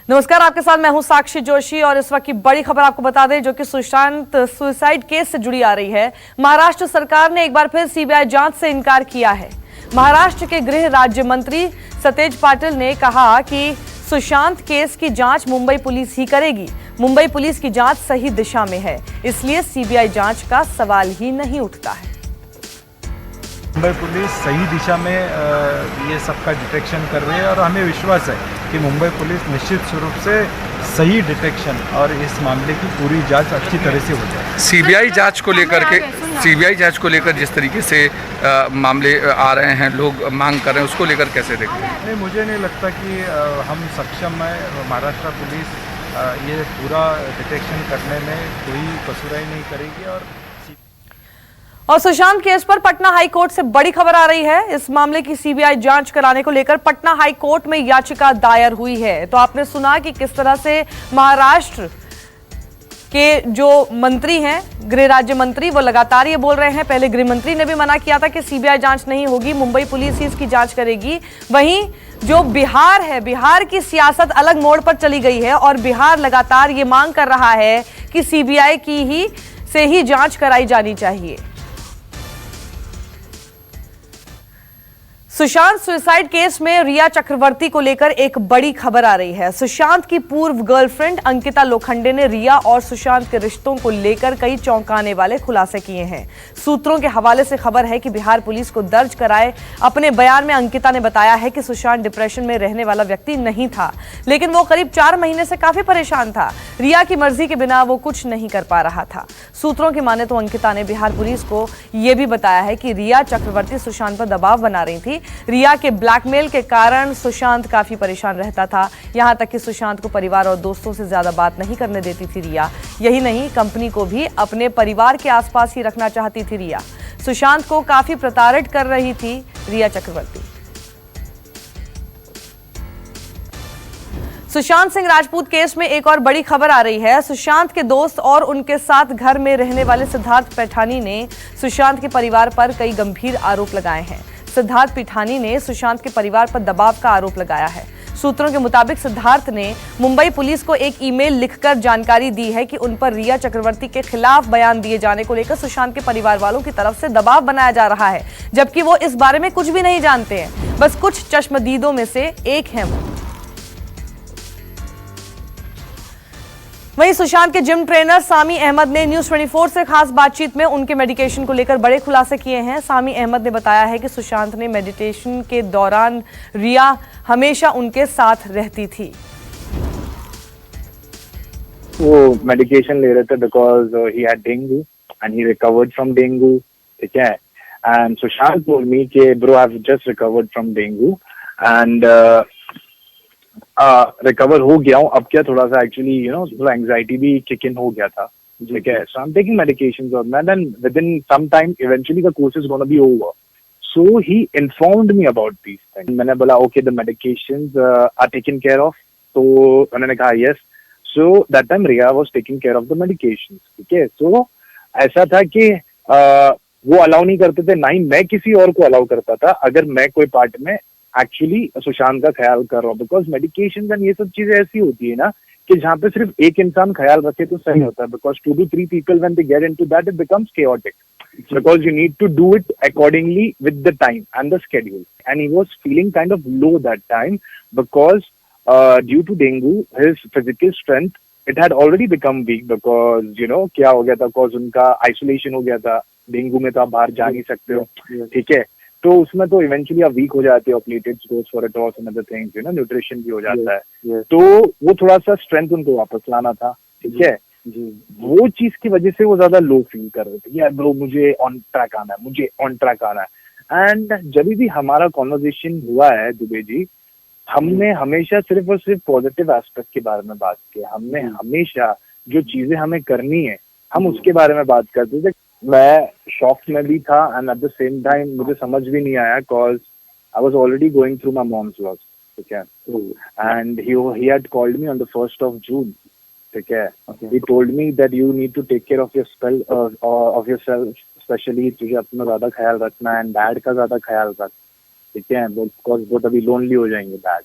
नमस्कार, आपके साथ मैं हूं साक्षी जोशी और इस वक्त की बड़ी खबर आपको बता दें जो कि सुशांत सुसाइड केस से जुड़ी आ रही है। महाराष्ट्र सरकार ने एक बार फिर सीबीआई जांच से इनकार किया है। महाराष्ट्र के गृह राज्य मंत्री सतेज पाटिल ने कहा कि सुशांत केस की जांच मुंबई पुलिस ही करेगी। मुंबई पुलिस की जांच सही दिशा में है, इसलिए सीबीआई जांच का सवाल ही नहीं उठता है। मुंबई पुलिस सही दिशा में ये सबका डिटेक्शन कर रही है और हमें विश्वास है कि मुंबई पुलिस निश्चित रूप से सही डिटेक्शन और इस मामले की पूरी जांच अच्छी तरह से हो जाए। सीबीआई जांच को लेकर जिस तरीके से मामले आ रहे हैं, लोग मांग कर रहे हैं, उसको लेकर कैसे देखते हैं? नहीं, मुझे नहीं लगता कि हम सक्षम है। महाराष्ट्र पुलिस ये पूरा डिटेक्शन करने में कोई कसुराई नहीं करेगी। और सुशांत केस पर पटना हाई कोर्ट से बड़ी खबर आ रही है। इस मामले की सीबीआई जांच कराने को लेकर पटना हाई कोर्ट में याचिका दायर हुई है। तो आपने सुना कि किस तरह से महाराष्ट्र के जो मंत्री हैं, गृह राज्य मंत्री, वो लगातार ये बोल रहे हैं। पहले गृह मंत्री ने भी मना किया था कि सीबीआई जांच नहीं होगी, मुंबई पुलिस ही इसकी जांच करेगी। वहीं जो बिहार है, बिहार की सियासत अलग मोड़ पर चली गई है और बिहार लगातार ये मांग कर रहा है कि सीबीआई की ही से ही जांच कराई जानी चाहिए। सुशांत सुसाइड केस में रिया चक्रवर्ती को लेकर एक बड़ी खबर आ रही है। सुशांत की पूर्व गर्लफ्रेंड अंकिता लोखंडे ने रिया और सुशांत के रिश्तों को लेकर कई चौंकाने वाले खुलासे किए हैं। सूत्रों के हवाले से खबर है कि बिहार पुलिस को दर्ज कराए अपने बयान में अंकिता ने बताया है कि सुशांत डिप्रेशन में रहने वाला व्यक्ति नहीं था, लेकिन वो करीब 4 महीने से काफी परेशान था। रिया की मर्जी के बिना वो कुछ नहीं कर पा रहा था। सूत्रों की माने तो अंकिता ने बिहार पुलिस को यह भी बताया है कि रिया चक्रवर्ती सुशांत पर दबाव बना रही थी। रिया के ब्लैकमेल के कारण सुशांत काफी परेशान रहता था, यहां तक कि सुशांत को परिवार और दोस्तों से ज्यादा बात नहीं करने देती थी रिया। यही नहीं, कंपनी को भी अपने परिवार के आसपास ही रखना चाहती थी रिया। सुशांत को काफी प्रताड़ित कर रही थी रिया चक्रवर्ती। सुशांत सिंह राजपूत केस में एक और बड़ी खबर आ रही है। सुशांत के दोस्त और उनके साथ घर में रहने वाले सिद्धार्थ पैठानी ने सुशांत के परिवार पर कई गंभीर आरोप लगाए हैं। सिद्धार्थ पिठानी ने सुशांत के परिवार पर दबाव का आरोप लगाया है। सूत्रों के मुताबिक सिद्धार्थ ने मुंबई पुलिस को एक ईमेल लिखकर जानकारी दी है कि उन पर रिया चक्रवर्ती के खिलाफ बयान दिए जाने को लेकर सुशांत के परिवार वालों की तरफ से दबाव बनाया जा रहा है, जबकि वो इस बारे में कुछ भी नहीं जानते हैं। बस कुछ चश्मदीदों में से एक हैं वो। वहीं सुशांत के जिम ट्रेनर सामी अहमद ने न्यूज 24 से खास बातचीत में उनके मेडिकेशन को लेकर बड़े खुलासे किए हैं। सामी अहमद ने बताया है कि सुशांत ने मेडिटेशन के दौरान रिया हमेशा उनके साथ रहती थी। वो मेडिकेशन ले रहे थे because he had dengue and he recovered from dengue, ठीक है। एंड सुशांत टोल्ड मी कि bro I have just recovered from dengue and recover हो गया हूँ। अब क्या थोड़ा सा एक्चुअली थोड़ा एंग्जाइटी भी किक इन हो गया था, ठीक है। So I am taking medications और then within some time eventually the course is gonna be over. So he informed me about these things. मैंने बोला okay the medications are taken care of, तो उन्होंने कहा yes. So that time Riya was taking care of the medications, ठीक है। सो ऐसा था कि वो अलाउ नहीं करते थे, ना ही मैं किसी और को अलाउ करता था अगर मैं कोई पार्ट में एक्चुअली सुशांत का ख्याल कर रहा हूँ। बिकॉज मेडिकेशन एंड ये सब चीजें ऐसी होती है ना कि जहाँ पे सिर्फ एक इंसान ख्याल रखे तो सही होता है। Because 2 to 3 people when they get into that it becomes chaotic because you need to do it accordingly with the time and the schedule. And he was feeling kind of low that time because due to dengue his physical strength it had already become weak because क्या हो गया था, cause उनका isolation हो गया था। Dengue में तो आप बाहर जा नहीं सकते हो, ठीक है। तो उसमें तो इवेंचुअली आप वीक हो जाते हो, platelets goes for a toss and other things, nutrition भी हो जाता है। तो वो थोड़ा सा स्ट्रेंथ उनको वापस लाना था, ठीक है। वो चीज की वजह से वो ज्यादा लो फील कर रहे थे, यार ब्रो मुझे ऑन ट्रैक आना है, मुझे ऑन ट्रैक आना है। एंड जब भी हमारा कॉन्वर्सेशन हुआ है दुबे जी, हमने हमेशा सिर्फ और सिर्फ पॉजिटिव एस्पेक्ट के बारे में बात की। हमने हमेशा जो चीजें हमें करनी है हम उसके बारे में बात करते थे। मैं शॉक में भी था and at the same time मुझे समझ भी नहीं आया cause I was already going through my mom's loss, ठीक है। And he had called me on the 1st of June, ठीक है। He told me that you need to take care of yourself, specially तुझे अपना ज्यादा ख्याल रखना है एंड डैड का ज्यादा ख्याल रख, ठीक है, बिकॉज वो तभी लोनली हो जाएंगे डैड।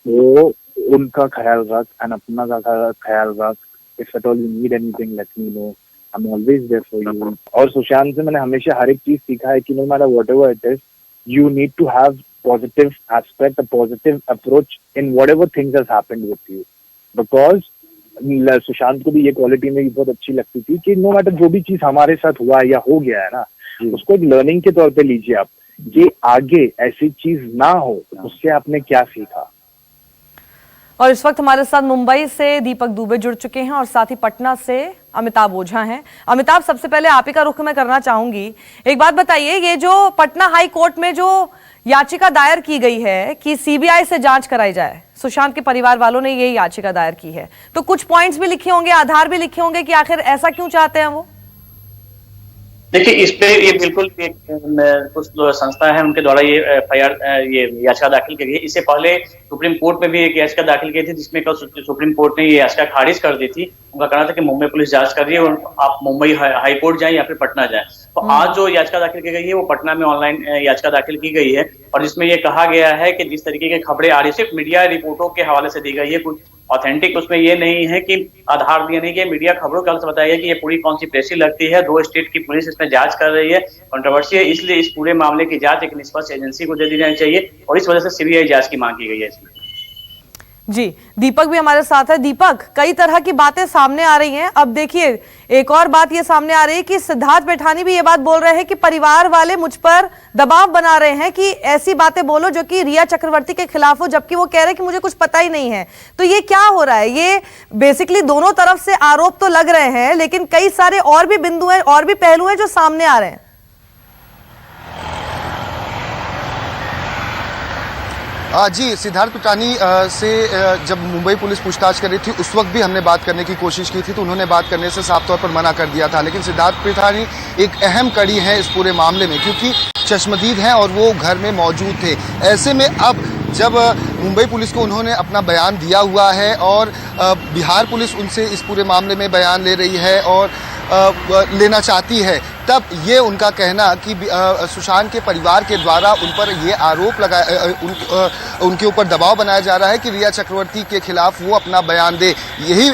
तो उनका ख्याल रख एंड अपना का ख्याल रख। If at all you need anything let me know, I am always there for you. और सुशांत से मैंने हमेशा हर एक चीज सीखा है कि no matter whatever it is, you need to have positive aspect, a positive approach in whatever things has happened with you, because Sushant को भी ये क्वालिटी मेरी बहुत अच्छी लगती थी कि नो मैटर जो भी चीज हमारे साथ हुआ है या हो गया है ना, उसको एक लर्निंग के तौर पे लीजिए आप, कि आगे ऐसी चीज ना हो, उससे आपने क्या सीखा। और इस वक्त हमारे साथ मुंबई से दीपक दुबे जुड़ चुके हैं और साथ ही पटना से अमिताभ ओझा हैं। अमिताभ, सबसे पहले आप ही का रुख मैं करना चाहूंगी। एक बात बताइए, ये जो पटना हाई कोर्ट में जो याचिका दायर की गई है कि सीबीआई से जांच कराई जाए, सुशांत के परिवार वालों ने ये याचिका दायर की है, तो कुछ पॉइंट्स भी लिखे होंगे, आधार भी लिखे होंगे कि आखिर ऐसा क्यों चाहते हैं वो? देखिए, इस पे ये बिल्कुल कुछ संस्था है उनके द्वारा ये एफआईआर ये याचिका दाखिल की गई है। इससे पहले सुप्रीम कोर्ट में भी एक याचिका दाखिल की थी, जिसमें कल सुप्रीम कोर्ट ने ये याचिका खारिज कर दी थी। उनका कहना था कि मुंबई पुलिस जांच कर रही है और आप मुंबई हाई कोर्ट जाएं या फिर पटना जाएं। तो आज जो याचिका दाखिल की गई है वो पटना में ऑनलाइन याचिका दाखिल की गई है, और जिसमें ये कहा गया है कि जिस तरीके की खबरें आ रही, सिर्फ मीडिया रिपोर्टों के हवाले से दी गई है, कुछ ऑथेंटिक उसमें ये नहीं है कि आधार दिया नहीं कि मीडिया खबरों के हवाले से बताया कि ये पूरी कॉन्स्पिरेसी लगती है, 2 स्टेट की पुलिस इसमें जांच कर रही है, कंट्रोवर्सी है, इसलिए इस पूरे मामले की जांच एक निष्पक्ष एजेंसी को दे दी जानी चाहिए, और इस वजह से सीबीआई जांच की मांग की गई है इसमें। जी, दीपक भी हमारे साथ है। दीपक, कई तरह की बातें सामने आ रही हैं। अब देखिए, एक और बात ये सामने आ रही है कि सिद्धार्थ पैठानी भी ये बात बोल रहे हैं कि परिवार वाले मुझ पर दबाव बना रहे हैं कि ऐसी बातें बोलो जो कि रिया चक्रवर्ती के खिलाफ हो, जबकि वो कह रहे हैं कि मुझे कुछ पता ही नहीं है। तो ये क्या हो रहा है? ये बेसिकली दोनों तरफ से आरोप तो लग रहे हैं, लेकिन कई सारे और भी बिंदु हैं, और भी पहलू हैं जो सामने आ रहे हैं। जी, सिद्धार्थ पैठानी से जब मुंबई पुलिस पूछताछ कर रही थी उस वक्त भी हमने बात करने की कोशिश की थी, तो उन्होंने बात करने से साफ तौर पर मना कर दिया था। लेकिन सिद्धार्थ पैठानी एक अहम कड़ी है इस पूरे मामले में, क्योंकि चश्मदीद हैं और वो घर में मौजूद थे। ऐसे में अब जब मुंबई पुलिस को उन्होंने अपना बयान दिया हुआ है और बिहार पुलिस उनसे इस पूरे मामले में बयान ले रही है और लेना चाहती है, तब ये उनका कहना कि सुशांत के परिवार के द्वारा उन पर ये आरोप उनके ऊपर दबाव बनाया जा रहा है कि रिया चक्रवर्ती के खिलाफ वो अपना बयान दे। यही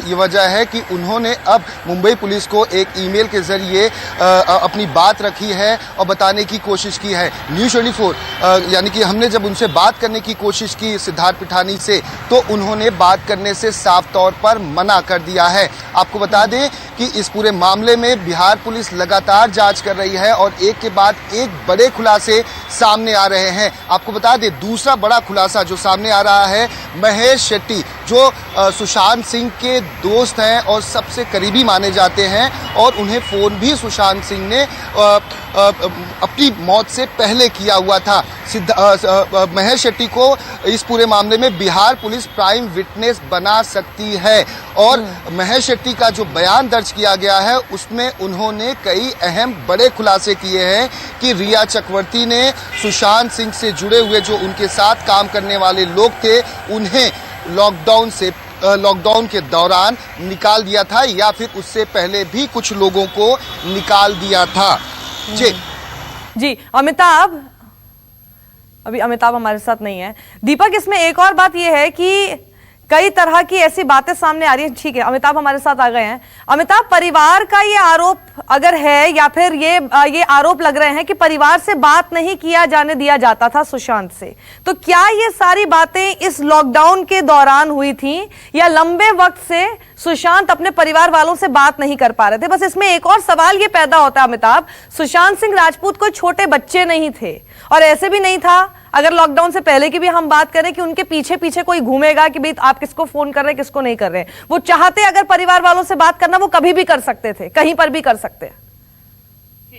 ये वजह है कि उन्होंने अब मुंबई पुलिस को एक ईमेल के जरिए अपनी बात रखी है और बताने की कोशिश की है। न्यूज़ 24 यानी कि हमने जब उनसे बात करने की कोशिश की सिद्धार्थ पैठानी से, तो उन्होंने बात करने से साफ तौर पर मना कर दिया है। आपको बता दें कि इस पूरे मामले में बिहार पुलिस लगातार जांच कर रही है और एक के बाद एक बड़े खुलासे सामने आ रहे हैं। आपको बता दें, दूसरा बड़ा खुलासा जो सामने आ रहा है, महेश शेट्टी जो सुशांत सिंह के दोस्त हैं और सबसे करीबी माने जाते हैं, और उन्हें फोन भी सुशांत सिंह ने अपनी मौत से पहले किया हुआ था। महेश शेट्टी को इस पूरे मामले में बिहार पुलिस प्राइम विटनेस बना सकती है, और महेश शेट्टी का जो बयान दर्ज किया गया है उसमें उन्होंने कई अहम बड़े खुलासे किए हैं कि रिया चक्रवर्ती ने सुशांत सिंह से जुड़े हुए जो उनके साथ काम करने वाले लोग थे उन्हें लॉकडाउन के दौरान निकाल दिया था, या फिर उससे पहले भी कुछ लोगों को निकाल दिया था। जी, अमिताभ, अभी अमिताभ हमारे साथ नहीं है। दीपक, इसमें एक और बात यह है कि कई तरह की ऐसी बातें सामने आ रही हैं। ठीक है, अमिताभ हमारे साथ आ गए हैं। अमिताभ, परिवार का ये आरोप अगर है, या फिर ये आरोप लग रहे हैं कि परिवार से बात नहीं किया जाने दिया जाता था सुशांत से, तो क्या ये सारी बातें इस लॉकडाउन के दौरान हुई थी, या लंबे वक्त से सुशांत अपने परिवार वालों से बात नहीं कर पा रहे थे? बस इसमें एक और सवाल ये पैदा होता है अमिताभ, सुशांत सिंह राजपूत कोई छोटे बच्चे नहीं थे, और ऐसे भी नहीं था अगर लॉकडाउन से पहले की भी हम बात करें कि उनके पीछे पीछे कोई घूमेगा कि भाई आप किसको फोन कर रहे हैं, किसको नहीं कर रहे हैं। वो चाहते अगर परिवार वालों से बात करना, वो कभी भी कर सकते थे, कहीं पर भी कर सकते हैं।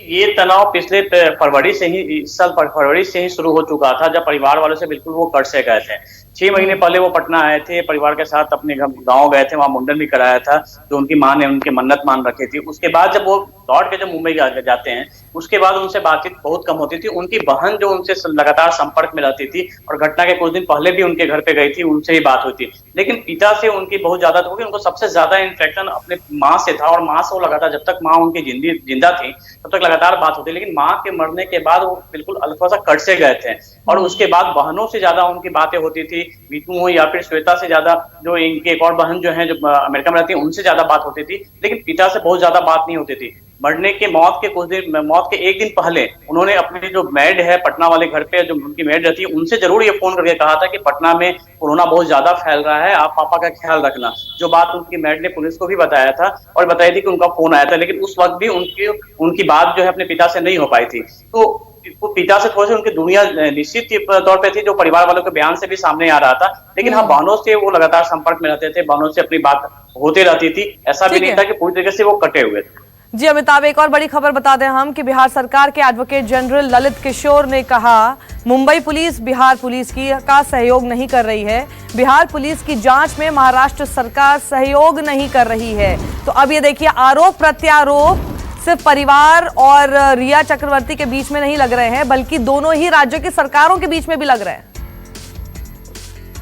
ये तनाव पिछले फरवरी से ही, इस साल फरवरी से ही शुरू हो चुका था, जब परिवार वालों से बिल्कुल वो कट से गए थे। 6 महीने पहले वो पटना आए थे, परिवार के साथ अपने गांव गए थे, वहां मुंडन भी कराया था, जो उनकी मां ने उनकी मन्नत मान रखी थी। उसके बाद जब वो लौट के जब मुंबई जाते हैं, उसके बाद उनसे बातचीत बहुत कम होती थी। उनकी बहन जो उनसे लगातार संपर्क में रहती थी, और घटना के कुछ दिन पहले भी उनके घर पे गई थी, उनसे ही बात हुई थी। लेकिन पिता से उनकी बहुत ज्यादा, क्योंकि उनको सबसे ज्यादा इंटरेक्शन अपने माँ से था, और माँ से वो लगातार, जब तक माँ उनकी जिंदा थी तब तक लगातार बात होती। लेकिन माँ के मरने के बाद वो बिल्कुल थोड़ा सा कट से गए थे, और उसके बाद बहनों से ज्यादा उनकी बातें होती थी, मीतू हो या फिर श्वेता से ज्यादा जो इनके एक और बहन जो है जो अमेरिका में रहती है उनसे ज्यादा बात होती थी, लेकिन पिता से बहुत ज्यादा बात नहीं होती थी। मरने के मौत के एक दिन पहले उन्होंने अपने जो मेड है पटना वाले घर पे, जो उनकी मेड रहती है, उनसे जरूर ये फोन करके कहा था कि पटना में कोरोना बहुत ज्यादा फैल रहा है, आप पापा का ख्याल रखना। जो बात उनकी मेड ने पुलिस को भी बताया था और बताई थी कि उनका फोन आया था, लेकिन उस वक्त भी उनकी बात जो है अपने पिता से नहीं हो पाई थी। तो पिता से थोड़ी सी उनकी दुनिया निश्चित तौर पे थी, जो परिवार वालों के बयान से भी सामने आ रहा था। लेकिन हाँ, बहनों से वो लगातार संपर्क में रहते थे, बहनों से अपनी बात होती रहती थी। ऐसा भी नहीं था कि पूरी तरीके से वो कटे हुए थे। जी अमिताभ, एक और बड़ी खबर बता दें हम कि बिहार सरकार के एडवोकेट जनरल ललित किशोर ने कहा मुंबई पुलिस बिहार पुलिस का सहयोग नहीं कर रही है। बिहार पुलिस की जांच में महाराष्ट्र सरकार सहयोग नहीं कर रही है। तो अब ये देखिए, आरोप प्रत्यारोप सिर्फ परिवार और रिया चक्रवर्ती के बीच में नहीं लग रहे हैं, बल्कि दोनों ही राज्यों की सरकारों के बीच में भी लग रहे हैं।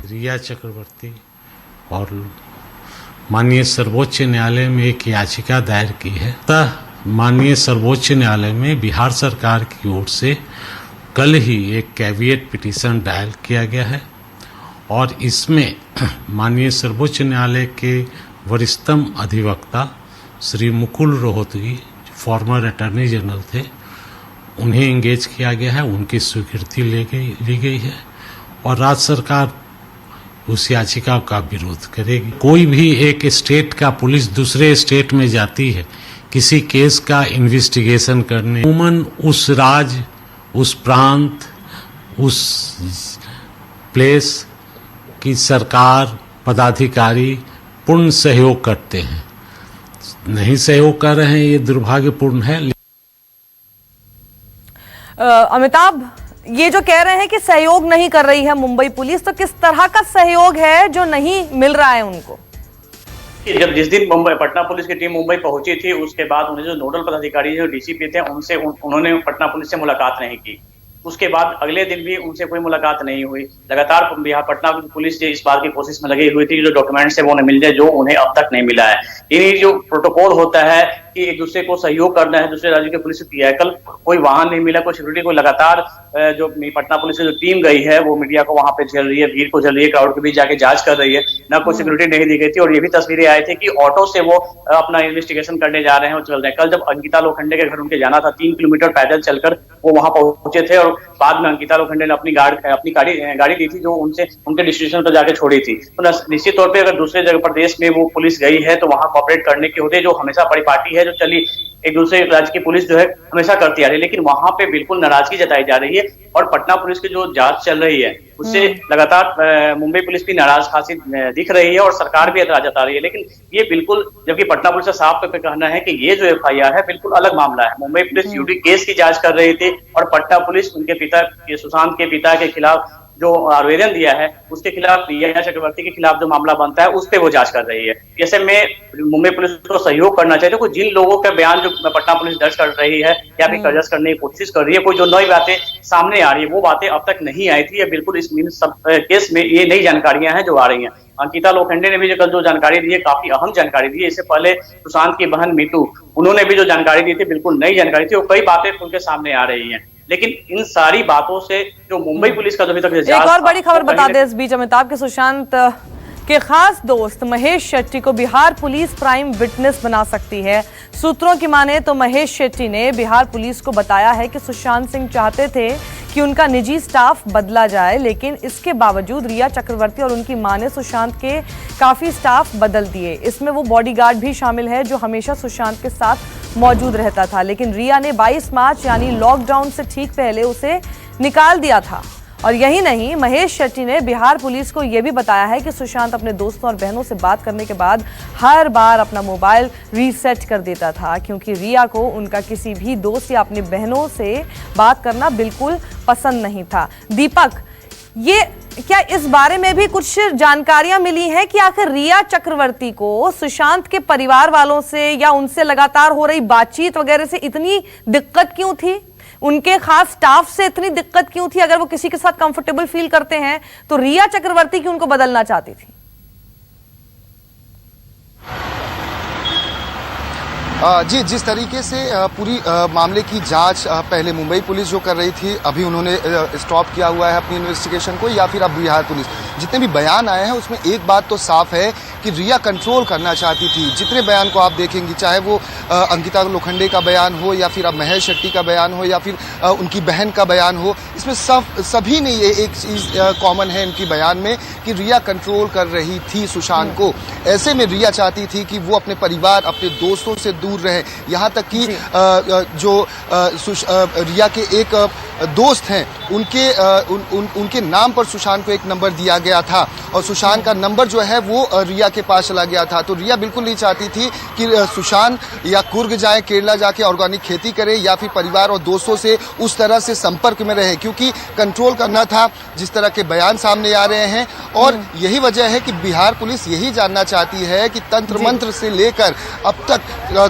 रिया चक्रवर्ती और माननीय सर्वोच्च न्यायालय में एक याचिका दायर की है। अतः माननीय सर्वोच्च न्यायालय में बिहार सरकार की ओर से कल ही एक कैविएट पिटीशन दायर किया गया है और इसमें माननीय सर्वोच्च न्यायालय के वरिष्ठतम अधिवक्ता Shri Mukul Rohatgi, farmer attorney general थे, उन्हें एंगेज किया गया है, उनकी स्वीकृति ली गई है और राज्य सरकार उस याचिका का विरोध करेगी। कोई भी एक स्टेट का पुलिस दूसरे स्टेट में जाती है किसी केस का इन्वेस्टिगेशन करने, उमन उस राज्य, उस प्रांत, उस प्लेस की सरकार पदाधिकारी पूर्ण सहयोग करते हैं। नहीं सहयोग कर रहे हैं, ये दुर्भाग्यपूर्ण है। अमिताभ, ये जो कह रहे हैं कि सहयोग नहीं कर रही है मुंबई पुलिस, तो किस तरह का सहयोग है जो नहीं मिल रहा है उनको? जब जिस दिन पटना पुलिस की टीम मुंबई पहुंची थी, उसके बाद उन्हें जो नोडल पदाधिकारी जो डीसीपी थे उन्होंने पटना पुलिस से मुलाकात नहीं की। उसके बाद अगले दिन भी उनसे कोई मुलाकात नहीं हुई। लगातार बिहार पटना पुलिस इस बात की कोशिश में लगी हुई थी जो डॉक्यूमेंट्स है वो उन्हें मिल जाए, जो उन्हें अब तक नहीं मिला है। ये जो प्रोटोकॉल होता है कि एक दूसरे को सहयोग करना है, दूसरे राज्य के पुलिस की है, कल कोई वाहन नहीं मिला, कोई सिक्योरिटी को लगातार जो पटना पुलिस की जो टीम गई है वो मीडिया को वहां पे झेल रही है, भीड़ को झेल रही है, क्राउड के बीच जाके जांच कर रही है, ना कोई सिक्योरिटी नहीं दी गई थी। और ये भी तस्वीरें आई थी कि ऑटो से वो अपना इन्वेस्टिगेशन करने जा रहे हैं और चल रहे हैं। कल जब अंकिता लोखंडे के घर उनके जाना था, 3 किलोमीटर पैदल चलकर वो वहां पहुंचे थे और बाद में अंकिता लोखंडे ने अपनी गाड़ी दी थी जो उनसे उनके डिस्ट्रीब्यूशन पर जाके छोड़ी थी। तो निश्चित तौर पर अगर दूसरे जगह प्रदेश में वो पुलिस गई है तो वहां कॉपरेट करने के होते, जो हमेशा परिपाटी है जो चली एक दूसरे राज्य की पुलिस जो है हमेशा करती आ रही है, लेकिन वहां पे बिल्कुल नाराजगी जताई जा रही है। और पटना पुलिस की जो जांच चल रही है उससे लगातार मुंबई पुलिस भी नाराज खासी दिख रही है और सरकार भी एतराज जता रही है। लेकिन ये बिल्कुल, जबकि पटना पुलिस का साफ तौर पर कहना है कि ये जो एफआईआर है बिल्कुल अलग मामला है। मुंबई पुलिस यूडी केस की जांच कर रही थी और पटना पुलिस उनके पिता के, सुशांत के पिता के खिलाफ जो आवेदन दिया है उसके खिलाफ, रिया चक्रवर्ती के खिलाफ जो मामला बनता है उस पर वो जांच कर रही है। ऐसे में मुंबई पुलिस को सहयोग करना चाहिए। कोई जिन लोगों का बयान जो पटना पुलिस दर्ज कर रही है या फिर दर्ज करने की कोशिश कर रही है, कोई जो नई बातें सामने आ रही है वो बातें अब तक नहीं आई थी। बिल्कुल इस सब केस में ये नई जानकारियां हैं जो आ रही हैं। अंकिता लोखंडे ने भी कल जो जानकारी दी है काफी अहम जानकारी दी है। इससे पहले सुशांत की बहन मीतू, उन्होंने भी जो जानकारी दी थी बिल्कुल नई जानकारी थी और कई बातें उनके सामने आ रही है। लेकिन इन सारी बातों से जो मुंबई पुलिस का जो अभी तक एक और बड़ी खबर बता दें इस बीच अमिताभ के, सुशांत के खास दोस्त महेश शेट्टी को बिहार पुलिस प्राइम विटनेस बना सकती है। सूत्रों की माने तो महेश शेट्टी ने बिहार पुलिस को बताया है कि सुशांत सिंह चाहते थे कि उनका निजी स्टाफ बदला जाए, लेकिन इसके बावजूद रिया चक्रवर्ती और उनकी मां ने सुशांत के काफी स्टाफ बदल दिए। इसमें वो बॉडीगार्ड भी शामिल है जो हमेशा सुशांत के साथ मौजूद रहता था, लेकिन रिया ने 22 मार्च यानी लॉकडाउन से ठीक पहले उसे निकाल दिया था। और यही नहीं, महेश शेट्टी ने बिहार पुलिस को यह भी बताया है कि सुशांत अपने दोस्तों और बहनों से बात करने के बाद हर बार अपना मोबाइल रीसेट कर देता था, क्योंकि रिया को उनका किसी भी दोस्त या अपनी बहनों से बात करना बिल्कुल पसंद नहीं था। दीपक, ये क्या इस बारे में भी कुछ जानकारियां मिली हैं कि आखिर रिया चक्रवर्ती को सुशांत के परिवार वालों से या उनसे लगातार हो रही बातचीत वगैरह से इतनी दिक्कत क्यों थी? उनके खास स्टाफ से इतनी दिक्कत क्यों थी? अगर वो किसी के साथ कंफर्टेबल फील करते हैं तो रिया चक्रवर्ती क्यों उनको बदलना चाहती थी? जी, जिस तरीके से पूरी मामले की जांच पहले मुंबई पुलिस जो कर रही थी, अभी उन्होंने स्टॉप किया हुआ है अपनी इन्वेस्टिगेशन को, या फिर अब बिहार पुलिस, जितने भी बयान आए हैं उसमें एक बात तो साफ है कि रिया कंट्रोल करना चाहती थी। जितने बयान को आप देखेंगे, चाहे वो अंकिता लोखंडे का बयान हो या फिर अब महेश शेट्टी का बयान हो या फिर उनकी बहन का बयान हो, इसमें सभी ने ये एक चीज कॉमन है इनकी बयान में कि रिया कंट्रोल कर रही थी सुशांत को। ऐसे में रिया चाहती थी कि वो अपने परिवार, अपने दोस्तों से दूर रहे। यहाँ तक कि जो रिया के एक दोस्त हैं उनके नाम पर सुशांत को एक नंबर दिया गया था और सुशांत का नंबर जो है वो रिया के पास चला गया था। तो रिया बिल्कुल नहीं चाहती थी कि सुशांत या कुर्ग जाए, केरला जाके ऑर्गेनिक खेती करे या फिर परिवार और दोस्तों से उस तरह से संपर्क में रहे, क्योंकि कंट्रोल करना था जिस तरह के बयान सामने आ रहे हैं। और यही वजह है कि बिहार पुलिस यही जानना चाहती है कि तंत्र मंत्र से लेकर अब तक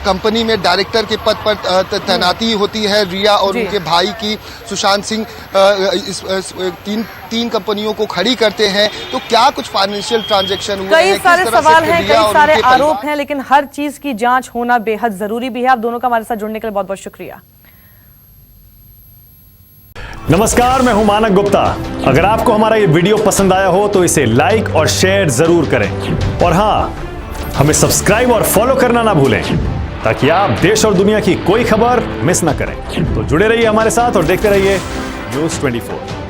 कंपनी में डायरेक्टर के पद पर तैनाती होती है रिया और उनके भाई की, सुशांत सिंह तीन कंपनियों को खड़ी करते हैं, तो क्या कुछ फाइनेंशियल ट्रांजैक्शन हुए हैं? कई सारे सवाल हैं, कई सारे आरोप हैं, लेकिन हर चीज की जांच होना बेहद जरूरी भी है। आप दोनों का हमारे साथ जुड़ने के लिए बहुत बहुत शुक्रिया। नमस्कार, मैं हूं मानक गुप्ता। अगर आपको हमारा ये वीडियो पसंद आया हो तो इसे लाइक और शेयर जरूर करें और हाँ, हमें सब्सक्राइब और फॉलो करना ना भूलें ताकि आप देश और दुनिया की कोई खबर मिस ना करें। तो जुड़े रहिए हमारे साथ और देखते रहिए News 24।